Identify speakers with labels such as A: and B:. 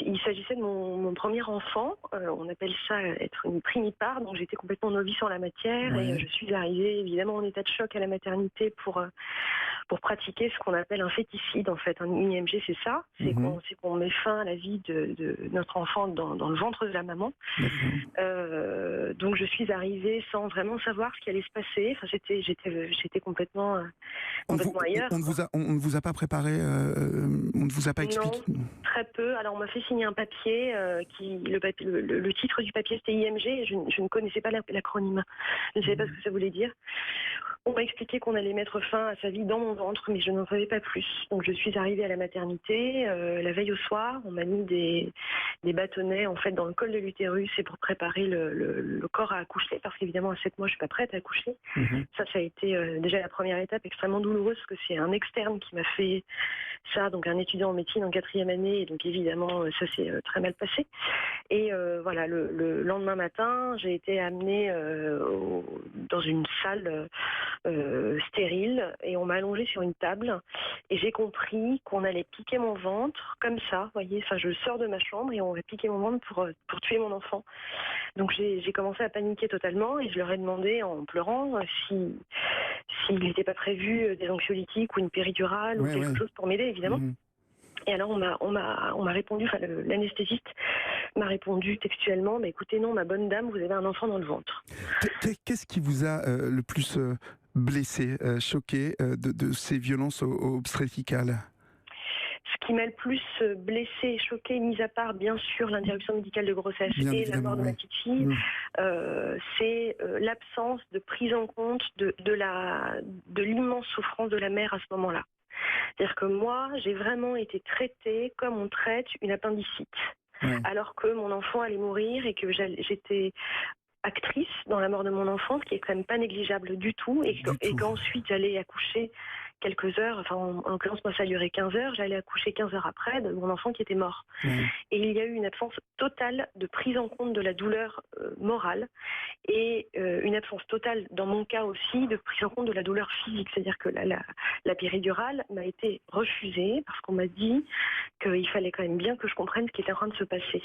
A: il s'agissait de mon premier enfant. On appelle ça être une primipare, donc j'étais complètement novice en la matière et
B: Ouais.
A: je suis arrivée évidemment en état de choc à la maternité pour pratiquer ce qu'on appelle un féticide. En fait, une IMG, c'est ça,
B: Mmh.
A: c'est qu'on met fin à la vie de notre enfant dans le ventre de la maman.
B: D'accord.
A: Donc je suis arrivée sans vraiment savoir ce qui allait se passer. Enfin, j'étais complètement
B: On ne vous
A: complètement ailleurs, quoi.
B: on ne vous a pas préparé, on ne vous a pas expliqué?
A: Non, très peu. Alors on m'a fait signer un papier le titre du papier c'était IMG et je ne connaissais pas l'acronyme. Je ne savais pas ce
B: Mmh.
A: que ça voulait dire. On m'a expliqué qu'on allait mettre fin à sa vie dans mon ventre, mais je n'en savais pas plus. Donc je suis arrivée à la maternité la veille au soir. On m'a mis des bâtonnets en fait dans le col de l'utérus, et pour préparer le corps à accoucher, parce qu'évidemment à 7 mois je suis pas prête à accoucher.
B: Mmh.
A: Ça a été déjà la première étape extrêmement douloureuse, parce que c'est un externe qui m'a fait ça, donc un étudiant en médecine en 4e année, et donc évidemment ça s'est très mal passé. Et voilà, le lendemain matin, j'ai été amenée dans une salle stérile, et on m'a allongée sur une table, et j'ai compris qu'on allait piquer mon ventre comme ça, vous voyez. Enfin, je sors de ma chambre et on va piquer mon ventre pour tuer mon enfant. Donc j'ai commencé à paniquer totalement, et je leur ai demandé en pleurant s'il n'était pas prévu des anxiolytiques ou une péridurale ou
B: Ouais,
A: quelque
B: ouais.
A: chose pour m'aider, évidemment.
B: Mmh.
A: Et alors on m'a répondu, enfin l'anesthésiste m'a répondu textuellement: mais écoutez, non, ma bonne dame, vous avez un enfant dans le ventre.
B: Qu'est-ce qui vous a, le plus, blessé, choqué, de ces violences obstétricales?
A: Ce qui m'a le plus blessée et choquée, mis à part bien sûr l'interruption médicale de grossesse
B: Bien
A: et la mort
B: évidemment,
A: de ma
B: oui.
A: petite fille,
B: Mmh.
A: c'est l'absence de prise en compte de l'immense souffrance de la mère à ce moment-là. C'est-à-dire que moi, j'ai vraiment été traitée comme on traite une appendicite,
B: Ouais.
A: alors que mon enfant allait mourir et que j'étais actrice dans la mort de mon enfant, ce qui est quand même pas négligeable du tout,
B: Du
A: et
B: tout.
A: qu'ensuite j'allais accoucher quelques heures, enfin en l'occurrence moi ça a duré 15 heures, j'allais accoucher 15 heures après de mon enfant qui était mort.
B: Ouais.
A: Et il y a eu une absence totale de prise en compte de la douleur morale, et une absence totale, dans mon cas aussi, de prise en compte de la douleur physique. C'est-à-dire que la péridurale m'a été refusée parce qu'on m'a dit qu'il fallait quand même bien que je comprenne ce qui était en train de se passer.